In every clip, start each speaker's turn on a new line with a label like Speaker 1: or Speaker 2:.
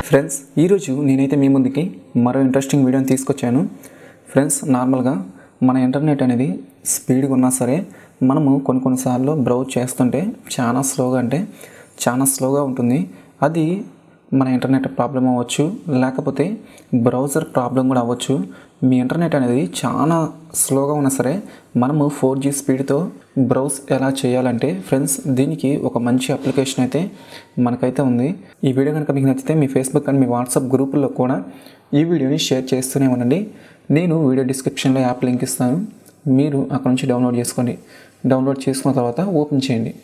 Speaker 1: Friends ఈరోజు నేనైతే మీ ముందుకి మరో ఇంట్రెస్టింగ్ వీడియోని తీసుకొచ్చాను. ఫ్రెండ్స్ నార్మల్గా మన ఇంటర్నెట్ అనేది స్పీడ్గా ఉన్నా సరే మనము కొన్నిసార్లు బ్రౌజ్ చేస్తుంటే చాలా స్లోగా ఉంటుంది. అది మన ఇంటర్నెట్ ప్రాబ్లం అవ్వచ్చు, లేకపోతే బ్రౌజర్ ప్రాబ్లం కూడా అవ్వచ్చు. మీ ఇంటర్నెట్ అనేది చాలా స్లోగా ఉన్నా సరే మనము 4G స్పీడ్తో బ్రౌజ్ ఎలా చేయాలంటే ఫ్రెండ్స్ దీనికి ఒక మంచి అప్లికేషన్ అయితే మనకైతే ఉంది. ఈ వీడియో కనుక మీకు నచ్చితే మీ ఫేస్బుక్ అండ్ మీ వాట్సాప్ గ్రూపుల్లో కూడా ఈ వీడియోని షేర్ చేస్తూనే ఉండండి. నేను వీడియో డిస్క్రిప్షన్లో యాప్ లింక్ ఇస్తాను, మీరు అక్కడ నుంచి డౌన్లోడ్ చేసుకోండి. డౌన్లోడ్ చేసుకున్న తర్వాత ఓపెన్ చేయండి.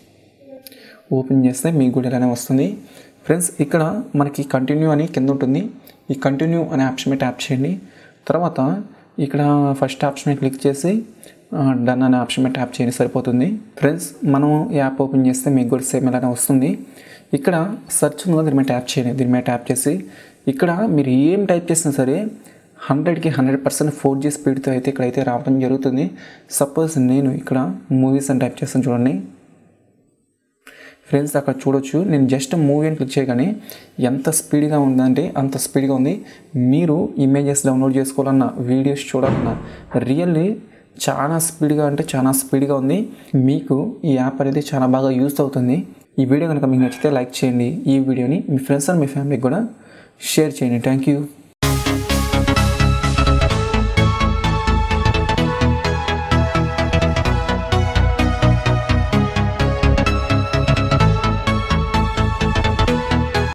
Speaker 1: ఓపెన్ చేస్తే మీకు కూడా ఇలానే వస్తుంది. ఫ్రెండ్స్ ఇక్కడ మనకి కంటిన్యూ అని కింద ఉంటుంది. ఈ కంటిన్యూ అనే ఆప్షన్ మీద ట్యాప్ చేయండి. తర్వాత ఇక్కడ ఫస్ట్ ఆప్షన్ మీద క్లిక్ చేసి డన్ అనే ఆప్షన్ మీద ట్యాప్ చేయండి, సరిపోతుంది. ఫ్రెండ్స్ మనం యాప్ ఓపెన్ చేస్తే మీకు కూడా సేమ్ ఇలానే వస్తుంది. ఇక్కడ సెర్చ్ ఉందో దీని మీద ట్యాప్ చేయండి. దీని మీద ట్యాప్ చేసి ఇక్కడ మీరు ఏం టైప్ చేసినా సరే 100కి 100% 4G స్పీడ్తో అయితే ఇక్కడైతే రావడం జరుగుతుంది. సపోజ్ నేను ఇక్కడ మూవీస్ అని టైప్ చేస్తాను చూడండి. ఫ్రెండ్స్ అక్కడ చూడొచ్చు, నేను జస్ట్ మూవీ అని క్లిక్ చేయగానే ఎంత స్పీడ్గా ఉందంటే అంత స్పీడ్గా ఉంది. మీరు ఇమేజెస్ డౌన్లోడ్ చేసుకోవాలన్నా, వీడియోస్ చూడాలన్నా రియల్లీ చాలా స్పీడ్గా ఉంది. మీకు ఈ యాప్ అనేది చాలా బాగా యూజ్ అవుతుంది. ఈ వీడియో కనుక మీకు నచ్చితే లైక్ చేయండి. ఈ వీడియోని మీ ఫ్రెండ్స్ అండ్ మీ ఫ్యామిలీకి కూడా షేర్ చేయండి. Thank you.